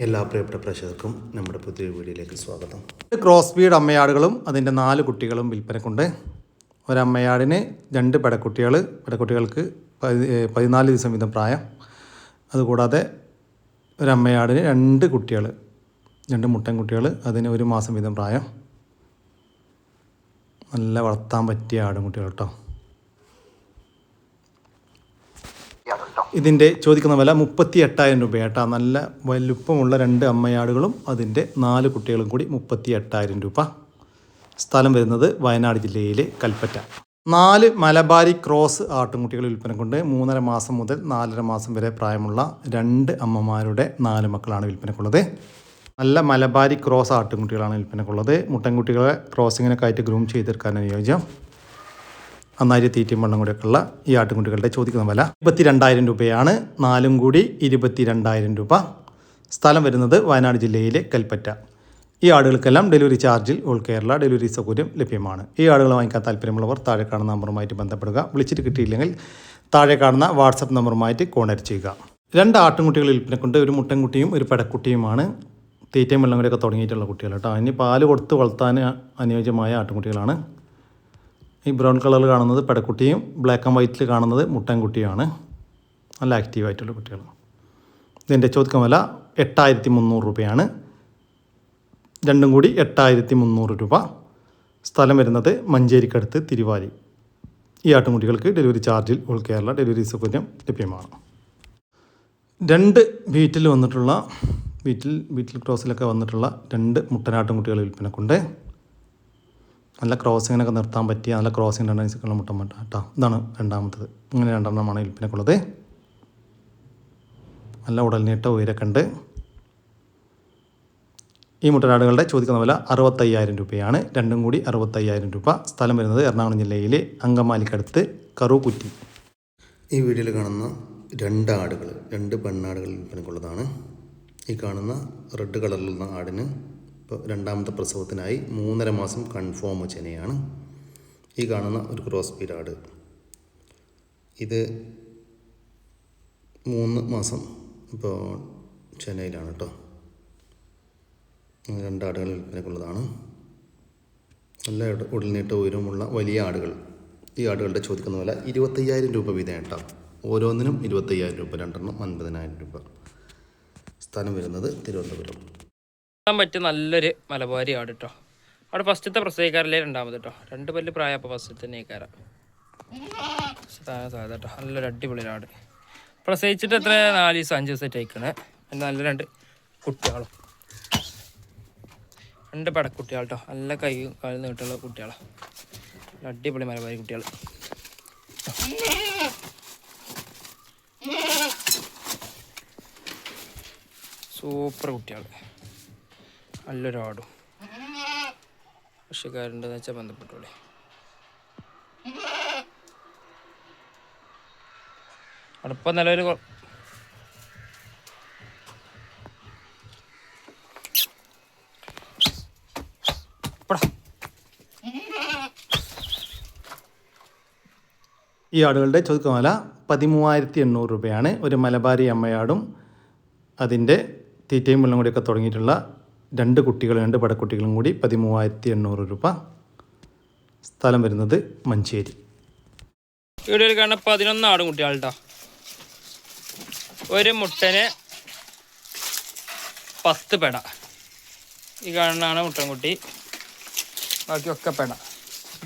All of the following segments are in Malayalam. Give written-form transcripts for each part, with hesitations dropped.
എല്ലാ പ്രിയപ്പെട്ട പ്രേക്ഷകർക്കും നമ്മുടെ പുതിയ വീഡിയോയിലേക്ക് സ്വാഗതം. ക്രോസ് ബീഡ് അമ്മയാടുകളും അതിൻ്റെ 4 കുട്ടികളും വിൽപ്പനക്കുണ്ട്. ഒരമ്മയാടിന് 2 പെടക്കുട്ടികൾക്ക് 14 ദിവസം വീതം പ്രായം. അതുകൂടാതെ ഒരമ്മയാടിന് 2 കുട്ടികൾ, 2 മുട്ടൻ കുട്ടികൾ, അതിന് 1 മാസം വീതം പ്രായം. നല്ല വളർത്താൻ പറ്റിയ ആടും കുട്ടികൾ കേട്ടോ. ഇതിൻ്റെ ചോദിക്കുന്ന വില 38,000 രൂപ കേട്ടോ. നല്ല വലുപ്പമുള്ള 2 അമ്മയാടുകളും അതിൻ്റെ 4 കുട്ടികളും കൂടി 38,000 രൂപ. സ്ഥലം വരുന്നത് വയനാട് ജില്ലയിലെ കൽപ്പറ്റ. 4 മലബാരി ക്രോസ് ആട്ടുംകുട്ടികൾ വിൽപ്പനക്കുണ്ട്. 3.5 മാസം മുതൽ 4.5 മാസം വരെ പ്രായമുള്ള 2 അമ്മമാരുടെ 4 മക്കളാണ് വിൽപ്പനക്കുള്ളത്. നല്ല മലബാരി ക്രോസ് ആട്ടുംകുട്ടികളാണ് വിൽപ്പനക്കുള്ളത്. മുട്ടൻകുട്ടികളെ ക്രോസിങ്ങിനൊക്കെ ആയിട്ട് ഗ്രൂം ചെയ്തെടുക്കാൻ അനുയോജ്യം. നന്നായി തീറ്റയും വെള്ളം കൂടിയൊക്കെ ഉള്ള ഈ ആട്ടുംകുട്ടികളുടെ ചോദിക്കുന്ന വില 22,000 രൂപയാണ്. 4 കൂടി 22,000 രൂപ. സ്ഥലം വരുന്നത് വയനാട് ജില്ലയിലെ കൽപ്പറ്റ. ഈ ആടുകൾക്കെല്ലാം ഡെലിവറി ചാർജിൽ ഓൾ കേരള ഡെലിവറി സൗകര്യം ലഭ്യമാണ്. ഈ ആടുകൾ വാങ്ങിക്കാൻ താല്പര്യമുള്ളവർ താഴെ കാണുന്ന നമ്പറുമായിട്ട് ബന്ധപ്പെടുക. വിളിച്ചിട്ട് കിട്ടിയില്ലെങ്കിൽ താഴെ കാണുന്ന വാട്സപ്പ് നമ്പറുമായിട്ട് കോൺടാക്ട് ചെയ്യുക. 2 ആട്ടുംകുട്ടികൾ വിൽപ്പനക്കുണ്ട്. ഒരു മുട്ടൻകുട്ടിയും ഒരു പെടക്കുട്ടിയുമാണ്. തീറ്റയും വെള്ളം കൂടിയൊക്കെ തുടങ്ങിയിട്ടുള്ള കുട്ടികൾ കേട്ടോ. അതിന് പാല് കൊടുത്ത് വളർത്താൻ അനുയോജ്യമായ ആട്ടുംകുട്ടികളാണ്. ഈ ബ്രൗൺ കളറിൽ കാണുന്നത് പെടക്കുട്ടിയും ബ്ലാക്ക് ആൻഡ് വൈറ്റിൽ കാണുന്നത് മുട്ടൻകുട്ടിയുമാണ്. നല്ല ആക്റ്റീവായിട്ടുള്ള കുട്ടികൾ. ഇതിൻ്റെ ചോദിക്കുന്ന വില 8,300 രൂപയാണ്. 2 കൂടി 8,300 രൂപ. സ്ഥലം വരുന്നത് മഞ്ചേരിക്കടുത്ത് തിരുവാലി. ഈ ആട്ടുംകുട്ടികൾക്ക് ഡെലിവറി ചാർജിൽ ഓൾ കേരള ഡെലിവറി സൗകര്യം ലഭ്യമാണ്. 2 വീട്ടിൽ വന്നിട്ടുള്ള വീട്ടിൽ ക്രോസിലൊക്കെ വന്നിട്ടുള്ള 2 മുട്ടനാട്ടുംകുട്ടികൾ വിൽപ്പനക്കുണ്ട്. നല്ല ക്രോസിങ്ങിനൊക്കെ നിർത്താൻ പറ്റിയ നല്ല ക്രോസിങ് ടെൻഡൻസിക്കുള്ള മുട്ടൻ കേട്ടോ. ഇതാണ് രണ്ടാമത്തത്. ഇങ്ങനെ 2 വിൽപ്പനക്കുള്ളത്. നല്ല ഉടൽനീട്ട ഉയരൊക്കെ ഉണ്ട്. ഈ മുട്ടനാടുകളുടെ ചോദിക്കുന്ന വില 65,000 രൂപയാണ്. 2 കൂടി 65,000 രൂപ. സ്ഥലം വരുന്നത് എറണാകുളം ജില്ലയിലെ അങ്കമാലിക്കടുത്ത് കറുകുറ്റി. ഈ വീഡിയോയിൽ കാണുന്ന 2 ആടുകൾ 2 പെണ്ണാടുകൾ വിൽപ്പനക്കുള്ളതാണ്. ഈ കാണുന്ന റെഡ് കളറിലുള്ള ആടിന് ഇപ്പോൾ 2ാമത്തെ പ്രസവത്തിനായി 3.5 മാസം കൺഫേം ചെനയാണ്. ഈ കാണുന്ന ഒരു ക്രോസ് ബീഡ് ആട് ഇത് 3 മാസം ഇപ്പോൾ ചെന്നൈയിലാണ് കേട്ടോ. 2 ആടുകൾ വിൽപ്പനക്കുള്ളതാണ്. നല്ല ഉടൽനീട്ട ഉയരമുള്ള വലിയ ആടുകൾ. ഈ ആടുകളുടെ ചോദിക്കുന്ന വില 25,000 രൂപ വീതം കേട്ടോ. ഓരോന്നിനും 25,000 രൂപ. 2 9,000 രൂപ. സ്ഥലം വരുന്നത് തിരുവനന്തപുരം. പറ്റിയ നല്ലൊരു മലബാരി ആട് കേട്ടോ. അവിടെ ഫസ്റ്റത്തെ പ്രസവിക്കാരല്ലേ 2ാമത് കേട്ടോ. 2 പല്ല് പ്രായം അപ്പോൾ ഫസ്റ്റത്തെ തന്നെക്കാരം. സാധ്യത കേട്ടോ. നല്ലൊരു അടിപൊളി ആട്. പ്രസവിച്ചിട്ട് എത്ര 4 ദിവസം 5 ദിവസമായിട്ട് അയക്കണേ. നല്ല 2 കുട്ടികളും 2 പെടക്കുട്ടികൾ കേട്ടോ. നല്ല കൈയും കാലും നീട്ടുള്ള കുട്ടികളാണ്. അടിപൊളി മലബാരി കുട്ടികൾ. സൂപ്പർ കുട്ടികൾ. നല്ലൊരു ആടും. കൃഷിക്കാരുണ്ടെന്ന് വെച്ചാൽ ബന്ധപ്പെട്ടോളെ. അടുപ്പം നിലവിൽ ഈ ആടുകളുടെ ചോദിക്കുന്ന വില 13,800 രൂപയാണ്. ഒരു മലബാരി അമ്മയാടും അതിൻ്റെ തീറ്റയും വെള്ളം കൂടിയൊക്കെ തുടങ്ങിയിട്ടുള്ള 2 കുട്ടികൾ 2 പടക്കുട്ടികളും കൂടി 13,800 രൂപ. സ്ഥലം വരുന്നത് മഞ്ചേരി. വീഡിയോയിൽ കാണുന്ന 11 ആടും കുട്ടികളുണ്ടോ. ഒരു മുട്ടന് 10 പെട. ഈ കാണുന്നതാണ് മുട്ടൻകുട്ടി. ബാക്കിയൊക്കെ പെട.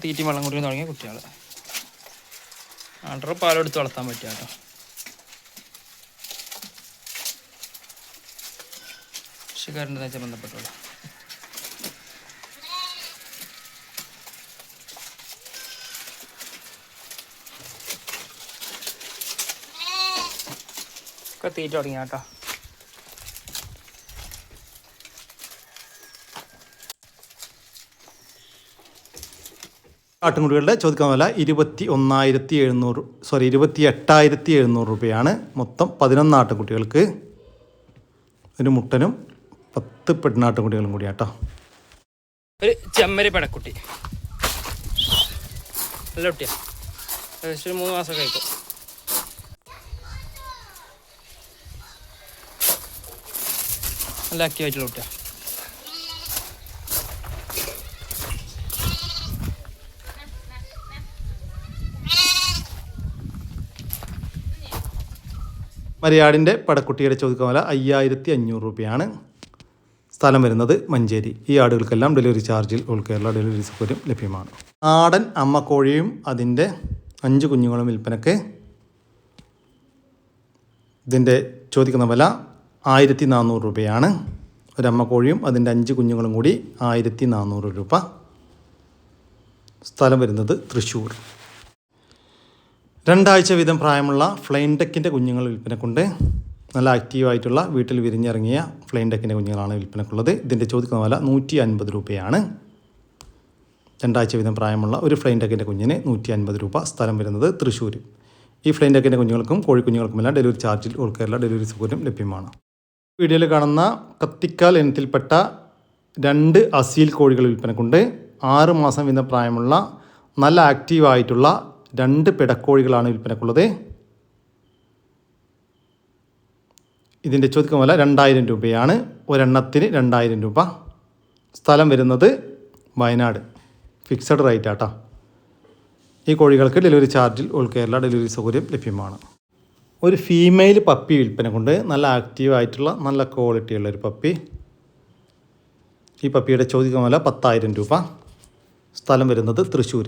തീറ്റയും വെള്ളം കൂടി തുടങ്ങിയ കുട്ടികൾ. 2 പാലെടുത്ത് വളർത്താൻ പറ്റുക കേട്ടോ. കൃഷിക്കാരുണ്ടെന്ന് വെച്ചാൽ ബന്ധപ്പെട്ടോളൂ. ഒക്കെ തീറ്റ തുടങ്ങിയ കേട്ടോ. ആട്ടുംകുട്ടികളുടെ ചോദിക്കുന്ന വില 28,700 രൂപയാണ്. മൊത്തം 11 ആട്ടുംകുട്ടികൾക്ക്, ഒരു മുട്ടനും 10 പെണ്ണാട്ടുംകുട്ടികളും കൂടിയാട്ടോ. ഒരു ചെമ്മരി പെടക്കുട്ടി നല്ല കുട്ടിയാണ്. ഏകദേശം 3 മാസം കഴിക്കും. നല്ല ആക്റ്റീവായിട്ടുള്ള കുട്ടിയാണ്. മരിയാടിൻ്റെ പടക്കുട്ടിയുടെ ചോദിക്കുന്ന വില 5500 രൂപയാണ്. സ്ഥലം വരുന്നത് മഞ്ചേരി. ഈ ആടുകൾക്കെല്ലാം ഡെലിവറി ചാർജിൽ ഓൾ കേരള ഡെലിവറി സൗകര്യം ലഭ്യമാണ്. നാടൻ അമ്മക്കോഴിയും അതിൻ്റെ 5 കുഞ്ഞുങ്ങളും വിൽപ്പനക്ക്. ഇതിൻ്റെ ചോദിക്കുന്ന വില 1400 രൂപയാണ്. ഒരമ്മക്കോഴിയും അതിൻ്റെ 5 കുഞ്ഞുങ്ങളും കൂടി 1400 രൂപ. സ്ഥലം വരുന്നത് തൃശ്ശൂർ. 2 ആഴ്ച വീതം പ്രായമുള്ള ഫ്ലൈൻ ഡക്കിൻ്റെ കുഞ്ഞുങ്ങൾ വിൽപ്പനക്കുണ്ട്. നല്ല ആക്റ്റീവായിട്ടുള്ള വീട്ടിൽ വിരിഞ്ഞിറങ്ങിയ ഫ്ലൈൻ ഡക്കിൻ്റെ കുഞ്ഞുങ്ങളാണ് വിൽപ്പനക്കുള്ളത്. ഇതിൻ്റെ ചോദിക്കുന്ന വില 150 രൂപയാണ്. 2 ആഴ്ച വീതം പ്രായമുള്ള ഒരു ഫ്ലൈൻ ഡക്കിൻ്റെ കുഞ്ഞിന് 150 രൂപ. സ്ഥലം വരുന്നത് തൃശ്ശൂർ. ഈ ഫ്ലൈൻ ഡക്കിൻ്റെ കുഞ്ഞുങ്ങൾക്കും കോഴിക്കുഞ്ഞുങ്ങൾക്കുമെല്ലാം ഡെലിവറി ചാർജിൽ ഓൾ കേരള ഡെലിവറി സൗകര്യം ലഭ്യമാണ്. വീഡിയോയിൽ കാണുന്ന കത്തിക്കാൽ ഇനത്തിൽപ്പെട്ട 2 അസീൽ കോഴികൾ വിൽപ്പനക്കുണ്ട്. 6 മാസം വീതം പ്രായമുള്ള നല്ല ആക്റ്റീവായിട്ടുള്ള 2 പിടക്കോഴികളാണ് വിൽപ്പനക്കുള്ളത്. ഇതിൻ്റെ ചോദിക്കുന്ന വില 2000 രൂപയാണ്. ഒരെണ്ണത്തിന് 2000 രൂപ. സ്ഥലം വരുന്നത് വയനാട്. ഫിക്സഡ് റേറ്റ് ആട്ടോ. ഈ കോഴികൾക്ക് ഡെലിവറി ചാർജിൽ ഓൾ കേരള ഡെലിവറി സൗകര്യം ലഭ്യമാണ്. ഒരു ഫീമെയിൽ പപ്പി വിൽപ്പനക്കുണ്ട്. നല്ല ആക്റ്റീവായിട്ടുള്ള നല്ല ക്വാളിറ്റിയുള്ള ഒരു പപ്പി. ഈ പപ്പിയുടെ ചോദിക്കുന്ന വില 10000 രൂപ. സ്ഥലം വരുന്നത് തൃശ്ശൂർ.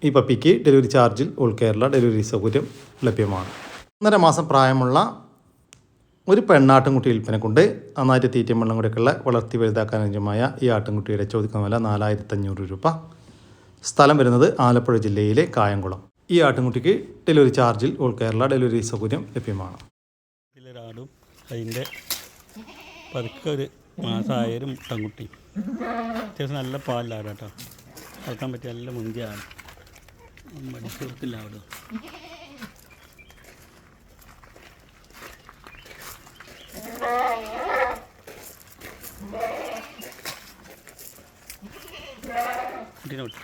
ഈ പപ്പിക്ക് ഡെലിവറി ചാർജിൽ ഓൾ കേരള ഡെലിവറി സൗകര്യം ലഭ്യമാണ്. 1.5 മാസം പ്രായമുള്ള ഒരു പെണ്ണാട്ടുംകുട്ടി വിൽപ്പനക്കുണ്ട്. നന്നായിട്ട് തീറ്റയും വെള്ളം കൂടെയൊക്കെയുള്ള വളർത്തി വലുതാക്കാൻ അനുയോജ്യമായ ഈ ആട്ടിൻകുട്ടിയുടെ ചോദിക്കുന്ന വില 4500 രൂപ. സ്ഥലം വരുന്നത് ആലപ്പുഴ ജില്ലയിലെ കായംകുളം. ഈ ആട്ടിൻകുട്ടിക്ക് ഡെലിവറി ചാർജിൽ ഓൾ കേരള ഡെലിവറി സൗകര്യം ലഭ്യമാണ്. ഇതിലൊരാടും അതിൻ്റെ പതുക്കെ ഒരു മാസമായൊരു മുട്ടൻകുട്ടി. അത്യാവശ്യം നല്ല പാലിലാണ് കേട്ടോ. വളർത്താൻ പറ്റിയ നല്ല മുന്തിയാണ്. മണിക്കൂർത്തില്ല അവിടെ. കുട്ടീനെ വിട്ടു.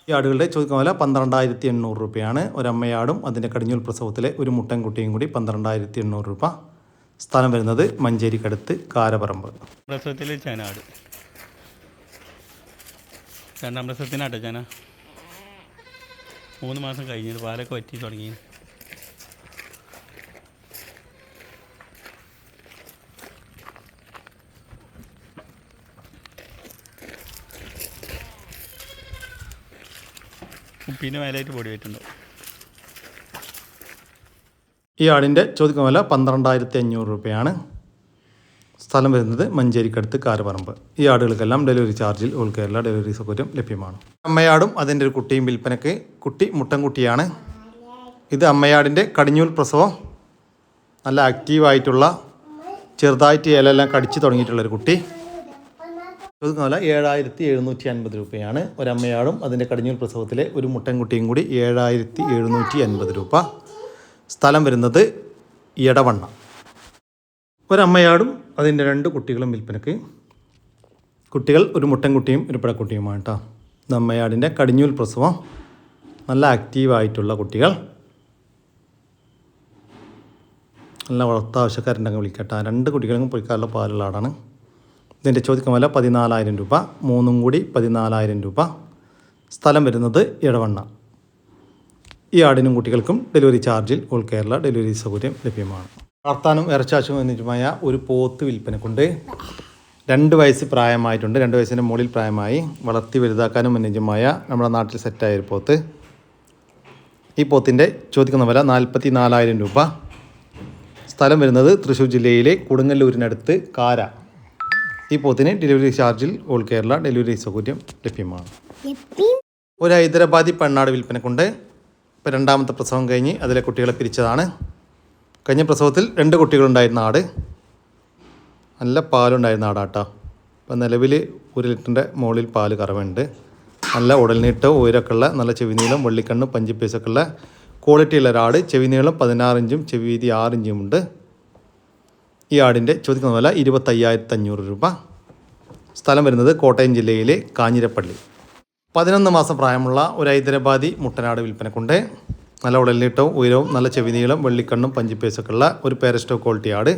ഈ ആടുകളുടെ ചോദിക്കുന്ന വില 12800 രൂപയാണ്. ഒരമ്മയാടും അതിൻ്റെ കടിഞ്ഞൂൽ പ്രസവത്തിലെ ഒരു മുട്ടൻകുട്ടിയും കൂടി 12800 രൂപ. സ്ഥലം വരുന്നത് മഞ്ചേരിക്കടുത്ത് കാരപറമ്പ്. പ്രസവത്തിൽ ചനാട് 2ാം പ്രസവത്തിനാട്ടോ ചന. 3 മാസം കഴിഞ്ഞത് പാലൊക്കെ വറ്റി തുടങ്ങി. പിന്നെ മേലായിട്ട് പൊടി വെച്ചിട്ടുണ്ടോ. ഈ ആടിൻ്റെ ചോദിക്കുന്ന വില 12500 രൂപയാണ്. സ്ഥലം വരുന്നത് മഞ്ചേരിക്കടുത്ത് കാരപറമ്പ്. ഈ ആടുകൾക്കെല്ലാം ഡെലിവറി ചാർജിൽ ഓൾ കേരള ഡെലിവറി സൗകര്യം ലഭ്യമാണ്. അമ്മയാടും അതിൻ്റെ ഒരു കുട്ടിയും വിൽപ്പനയ്ക്ക്. കുട്ടി മുട്ടൻകുട്ടിയാണ്. ഇത് അമ്മയാടിൻ്റെ കടിഞ്ഞൂൽ പ്രസവം. നല്ല ആക്റ്റീവായിട്ടുള്ള ചെറുതായിട്ട് ഇലയെല്ലാം കടിച്ചു തുടങ്ങിയിട്ടുള്ളൊരു കുട്ടി. ചോദിക്കുന്ന വില 7750 രൂപയാണ്. ഒരമ്മയാടും അതിൻ്റെ കടിഞ്ഞൂൽ പ്രസവത്തിലെ ഒരു മുട്ടൻകുട്ടിയും കൂടി 7750 രൂപ. സ്ഥലം വരുന്നത് എടവണ്ണ. ഒരമ്മയാടും അതിൻ്റെ 2 കുട്ടികളും വിൽപ്പനയ്ക്ക്. കുട്ടികൾ ഒരു മുട്ടൻകുട്ടിയും ഒരു പിടക്കുട്ടിയുമാണ് കേട്ടോ. ഇത് അമ്മയാടിൻ്റെ കടിഞ്ഞൂൽ പ്രസവം. നല്ല ആക്റ്റീവായിട്ടുള്ള കുട്ടികൾ. നല്ല വളർത്ത ആവശ്യക്കാരുണ്ടെങ്കിൽ വിളിക്കട്ടെ. 2 കുട്ടികളും പൊയ്ക്കാനുള്ള പാലുള്ള ആടാണ്. ഇതിൻ്റെ ചോദിക്കുന്ന വില 14000 രൂപ. 3 കൂടി 14000 രൂപ. സ്ഥലം വരുന്നത് എടവണ്ണ. ഈ ആടിനും കുട്ടികൾക്കും ഡെലിവറി ചാർജിൽ ഓൾ കേരള ഡെലിവറി സൗകര്യം ലഭ്യമാണ്. വളർത്താനും ഇറച്ചാശും അനുയോജ്യമായ ഒരു പോത്ത് വിൽപ്പനക്കുണ്ട്. 2 വയസ്സ് പ്രായമായിട്ടുണ്ട്. 2 വയസ്സിൻ്റെ മുകളിൽ പ്രായമായി. വളർത്തി വലുതാക്കാനും അനുയോജ്യമായ നമ്മുടെ നാട്ടിൽ സെറ്റായ ഒരു പോത്ത്. ഈ പോത്തിൻ്റെ ചോദിക്കുന്ന വില 44000 രൂപ. സ്ഥലം വരുന്നത് തൃശ്ശൂർ ജില്ലയിലെ കൊടുങ്ങല്ലൂരിനടുത്ത് കാര. ഈ പോത്തിന് ഡെലിവറി ചാർജിൽ ഓൾ കേരള ഡെലിവറി സൗകര്യം ലഭ്യമാണ്. ഒരു ഹൈദരാബാദി പെണ്ണാട് വിൽപ്പനക്കുണ്ട്. ഇപ്പോൾ 2ാമത്തെ പ്രസവം കഴിഞ്ഞ് അതിലെ കുട്ടികളെ പിരിച്ചതാണ്. കഴിഞ്ഞ പ്രസവത്തിൽ 2 കുട്ടികളുണ്ടായിരുന്ന ആട്. നല്ല പാലുണ്ടായിരുന്ന ആടാട്ടോ. ഇപ്പോൾ നിലവിൽ 1 ലിറ്ററിൻ്റെ മുകളിൽ പാല് കറവുണ്ട്. നല്ല ഉടൽനീട്ടവും ഉയരമൊക്കെ ഉള്ള നല്ല ചെവിനീളം വെള്ളിക്കണ്ണ് പഞ്ചിപ്പേസൊക്കെ ഉള്ള ക്വാളിറ്റിയുള്ള ഒരാട്. ചെവിനീളം 16 ഇഞ്ചും ചെവി വീതി 6 ഇഞ്ചും ഉണ്ട്. ഈ ആടിൻ്റെ ചോദിക്കുന്ന വില 25500 രൂപ. സ്ഥലം വരുന്നത് കോട്ടയം ജില്ലയിലെ കാഞ്ഞിരപ്പള്ളി. 11 മാസം പ്രായമുള്ള ഒരു ഹൈദരാബാദി മുട്ടനാട് വിൽപ്പനക്കുണ്ട്. നല്ല ഉടലിട്ടവും ഉയരവും നല്ല ചെവിനീളം വെള്ളിക്കണ്ണും പഞ്ചിപ്പേസൊക്കെ ഉള്ള ഒരു പേരസ്റ്റോ ക്വാളിറ്റി ആട്.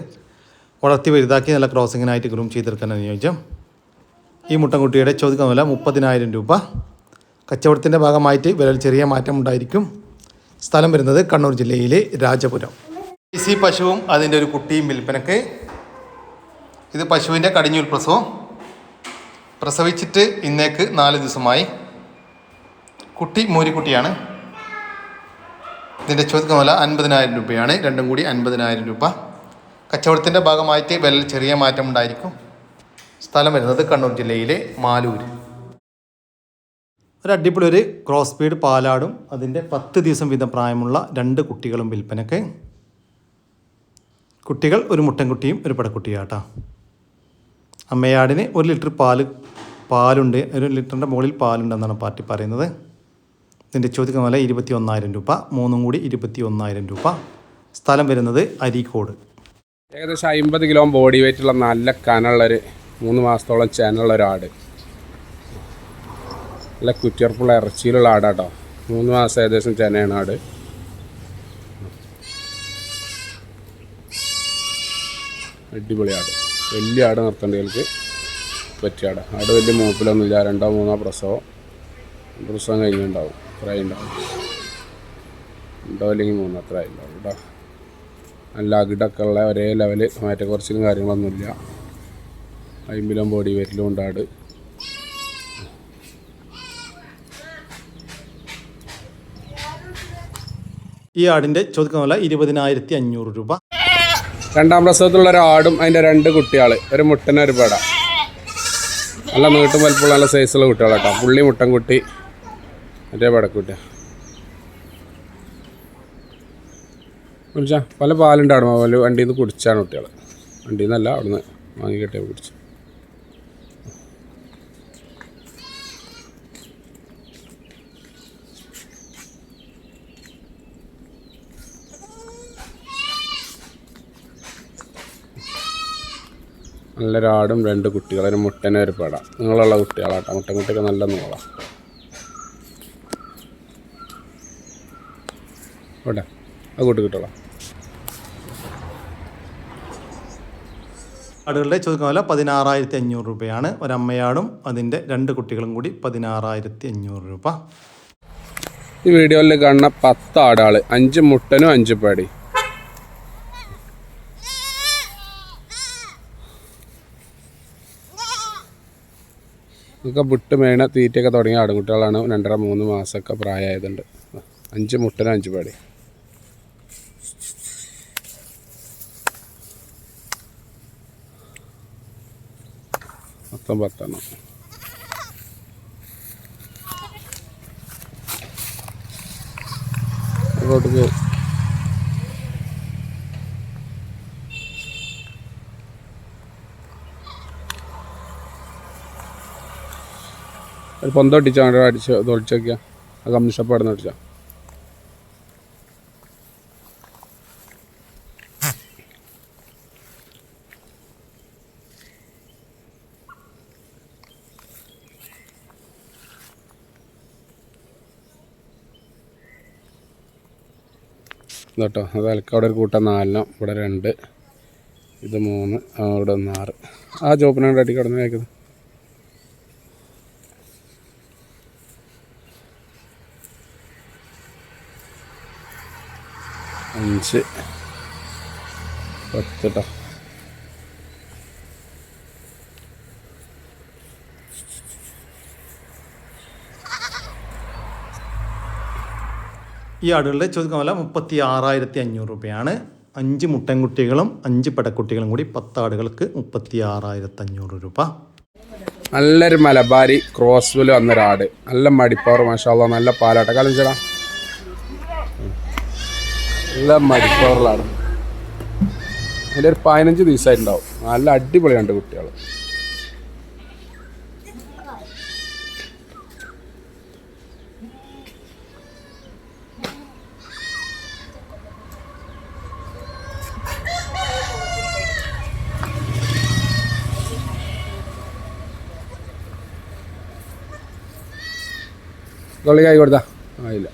വളർത്തി വലുതാക്കി നല്ല ക്രോസിങ്ങിനായിട്ട് ഗ്രൂം ചെയ്തെടുക്കാൻ അനുയോജ്യം. ഈ മുട്ടൻകുട്ടിയുടെ ചോദിക്കുന്ന വില 30,000 രൂപ. കച്ചവടത്തിൻ്റെ ഭാഗമായിട്ട് വിലയിൽ ചെറിയ മാറ്റം ഉണ്ടായിരിക്കും. സ്ഥലം വരുന്നത് കണ്ണൂർ ജില്ലയിലെ രാജപുരം. ഈ പശുവും അതിൻ്റെ ഒരു കുട്ടിയും വിൽപ്പനക്ക്. ഇത് പശുവിൻ്റെ കടിഞ്ഞൂൽ പ്രസവം. പ്രസവിച്ചിട്ട് ഇന്നേക്ക് 4 ദിവസമായി. കുട്ടി മൂരിക്കുട്ടിയാണ്. ഇതിൻ്റെ ചോദിക്കുന്ന വില 50,000 രൂപയാണ്. രണ്ടും കൂടി 50,000 രൂപ. കച്ചവടത്തിൻ്റെ ഭാഗമായിട്ട് വിലയിൽ ചെറിയ മാറ്റം ഉണ്ടായിരിക്കും. സ്ഥലം വരുന്നത് കണ്ണൂർ ജില്ലയിലെ മാലൂര്. ഒരു അടിപൊളി ഒരു ക്രോസ് ബീഡ് പാലാടും അതിൻ്റെ 10 ദിവസം വീതം പ്രായമുള്ള 2 കുട്ടികളും വിൽപ്പനക്ക്. കുട്ടികൾ ഒരു മുട്ടൻകുട്ടിയും ഒരു പടക്കുട്ടിയാട്ടോ. അമ്മയാടിന് 1 ലിറ്റർ പാലുണ്ട്. 1 ലിറ്ററിൻ്റെ മുകളിൽ പാലുണ്ടെന്നാണ് പാർട്ടി പറയുന്നത്. ഇതിൻ്റെ ചോദിക്കുന്ന വില 21,000 രൂപ. മൂന്നും കൂടി 21,000 രൂപ. സ്ഥലം വരുന്നത് അരീക്കോട്. ഏകദേശം 50 കിലോ ബോഡി വെയിറ്റുള്ള നല്ല കനമുള്ളൊരു 3 മാസത്തോളം ചേനുള്ള ഒരാട്. നല്ല കുറ്റിയർപ്പുള്ള ഇറച്ചിയിലുള്ള ആടാട്ടോ. 3 മാസം ഏകദേശം ചേനയാണ് ആട്. അടിപൊളി ആട്. വലിയ ആട് നിർത്തേണ്ടവർക്ക് പറ്റിയ ആട്. ആട് വലിയ മൂപ്പിലൊന്നുമില്ല. 2 3 പ്രസവം കഴിഞ്ഞിട്ടുണ്ടാവും. അത്ര ഉണ്ടാവും. 2 അല്ലെങ്കിൽ 3 അത്ര ഉണ്ടാവും കേട്ടോ. നല്ല അകിടൊക്കെ ഉള്ള ഒരേ ലെവല്. മാറ്റക്കുറച്ചിലും കാര്യങ്ങളൊന്നുമില്ല. 50 കിലോ ബോഡി വെയിറ്റിലും ഉണ്ട് ആട്. ഈ ആടിൻ്റെ ചോദിക്കുന്ന വില 20,500 രൂപ. 2ാം പ്രസവത്തിലുള്ള ഒരു ആടും അതിൻ്റെ 2 കുട്ടികൾ, ഒരു മുട്ടനും ഒരു പേട. നല്ല നീട്ടും വലുപ്പമുള്ള നല്ല സൈസുള്ള കുട്ടികളാട്ടോ. പുള്ളി മുട്ടൻകുട്ടി, മറ്റേ പടക്കുട്ടി. കുടിച്ചാൽ പല പാലുണ്ട് അവിടെ. പോലെ വണ്ടിയിൽ നിന്ന് കുടിച്ചാണ് കുട്ടികൾ. വണ്ടിയിൽ നിന്നല്ല, അവിടെ നിന്ന് വാങ്ങിക്കട്ടെ കുടിച്ചു. നല്ലൊരാടും 2 കുട്ടികൾ, ഒരു മുട്ടനെ ഒരു പേട. നീളമുള്ള കുട്ടികളാട്ടോ. മുട്ടൻകുട്ടിയൊക്കെ നല്ല നീളം. ഇവിടെ ആ കൂട്ടി കിട്ടോളാം. ആടുകളുടെ ചോദിക്കുന്ന വില 16,500 രൂപയാണ്. ഒരമ്മയാടും അതിൻ്റെ 2 കുട്ടികളും കൂടി 16,500 രൂപ. ഈ വീഡിയോയിൽ കാണുന്ന 10 ആടാൾ, 5 മുട്ടനും 5 പേടി. ഇതൊക്കെ വിട്ട് മേണ തീറ്റയൊക്കെ തുടങ്ങിയ ആടുകുട്ടികളാണ്. 2.5 3 മാസമൊക്കെ പ്രായമായതുണ്ട്. 5 മുട്ടനും 5 പേടി. മൊത്തം 10 എണ്ണം. അങ്ങോട്ട് പോകും. ഒരു പൊന്തം അടിച്ചാൽ അടിച്ച് തൊളിച്ച് വയ്ക്കുക. ആ കമ്മി ഷോപ്പ് അവിടെ നിന്ന് അടിച്ചാൽ. കേട്ടോ. അത് അവിടെ ഒരു കൂട്ടം 4 ഇവിടെ 2, ഇത് 3, അവിടെ 1 6. ആ ചോപ്പിനാണ്ട് അടി കടന്ന് വയ്ക്കുന്നത്. അഞ്ച് 10 കേട്ടോ. ഈ ആടുകളുടെ ചോദിക്കുന്ന വില 36,500 രൂപയാണ്. 5 മുട്ടൻകുട്ടികളും 5 പടക്കുട്ടികളും കൂടി 10 ആടുകൾക്ക് 36,500 രൂപ. നല്ലൊരു മലബാരി ക്രോസ്വിൽ വന്നൊരാട്. നല്ല മടിപ്പവർ, മാഷാ അല്ലാഹ്. നല്ല പാലാട്ട കാലം ചേടാ. നല്ല മടിപ്പവറിലാണ്. അതിൻ്റെ ഒരു 15 ദിവസമായിട്ടുണ്ടാവും. നല്ല അടിപൊളിയുണ്ട് കുട്ടികൾ. കൊള്ളിക്കായി കൊടുത്താ ആയില്ല.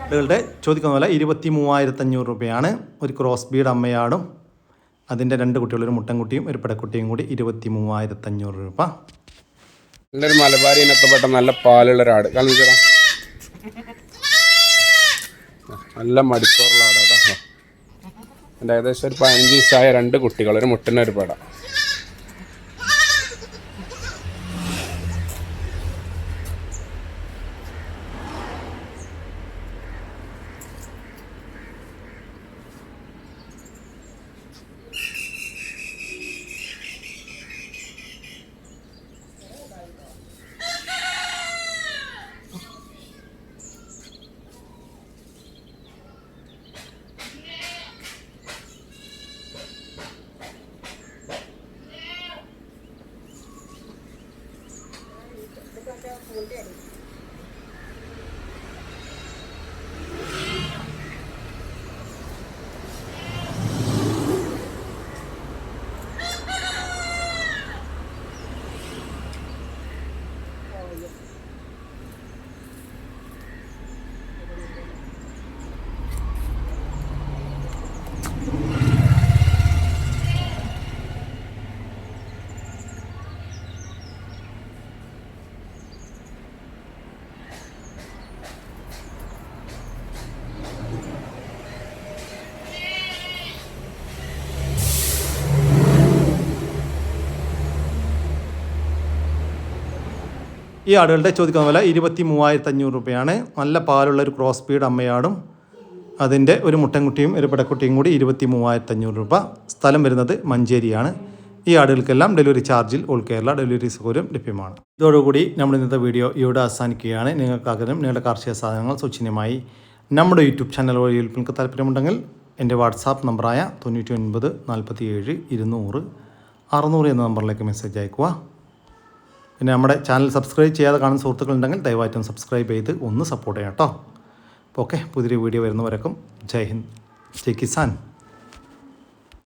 ആടുകളുടെ ചോദിക്കുന്ന വില 23,500 രൂപയാണ്. ഒരു ക്രോസ് ബീഡ് അമ്മയാടും അതിൻ്റെ 2 കുട്ടികളും ഒരു മുട്ടൻകുട്ടിയും ഒരു പെടക്കുട്ടിയും കൂടി 23,500 രൂപ. നല്ലൊരു മലബാരി ഇനത്തിൽപ്പെട്ട നല്ല പാലുള്ള ഒരാട് കളിച്ചടാ, നല്ല മടിപ്പോറുള്ള ആടാട്ടോ. എൻ്റെ ഏകദേശം ഒരു 15 ദിവസമായ 2 കുട്ടികൾ, ഒരു മുട്ടൻ്റെ ഒരു പെട. ഈ ആടുകളുടെ ചോദിക്കുന്ന വില 23,500 രൂപയാണ്. നല്ല പാലുള്ള ഒരു ക്രോസ് ബീഡ് അമ്മയാടും അതിൻ്റെ ഒരു മുട്ടൻകുട്ടിയും ഒരു പെടക്കുട്ടിയും കൂടി 23,500 രൂപ. സ്ഥലം വരുന്നത് മഞ്ചേരിയാണ്. ഈ ആടുകൾക്കെല്ലാം ഡെലിവറി ചാർജിൽ ഓൾ കേരള ഡെലിവറി സൗകര്യം ലഭ്യമാണ്. ഇതോടുകൂടി നമ്മുടെ ഇന്നത്തെ വീഡിയോ ഇവിടെ അവസാനിക്കുകയാണ്. നിങ്ങൾക്കാഗ്രഹം നിങ്ങളുടെ കാർഷിക സാധനങ്ങൾ സൗജന്യമായി നമ്മുടെ യൂട്യൂബ് ചാനൽ വഴി വിൽപ്പനക്ക് താല്പര്യമുണ്ടെങ്കിൽ എൻ്റെ വാട്സാപ്പ് നമ്പറായ 99 47 200 600 എന്ന നമ്പറിലേക്ക് മെസ്സേജ് അയക്കുക. പിന്നെ നമ്മുടെ ചാനൽ സബ്സ്ക്രൈബ് ചെയ്യാതെ കാണുന്ന സുഹൃത്തുക്കളുണ്ടെങ്കിൽ ദയവായിട്ടും സബ്സ്ക്രൈബ് ചെയ്ത് ഒന്ന് സപ്പോർട്ട് ചെയ്യാം കേട്ടോ. അപ്പോൾ ഓക്കെ, പുതിയൊരു വീഡിയോ വരുന്നവരേക്കും ജയ് ഹിന്ദ്, ജയ് കിസാൻ.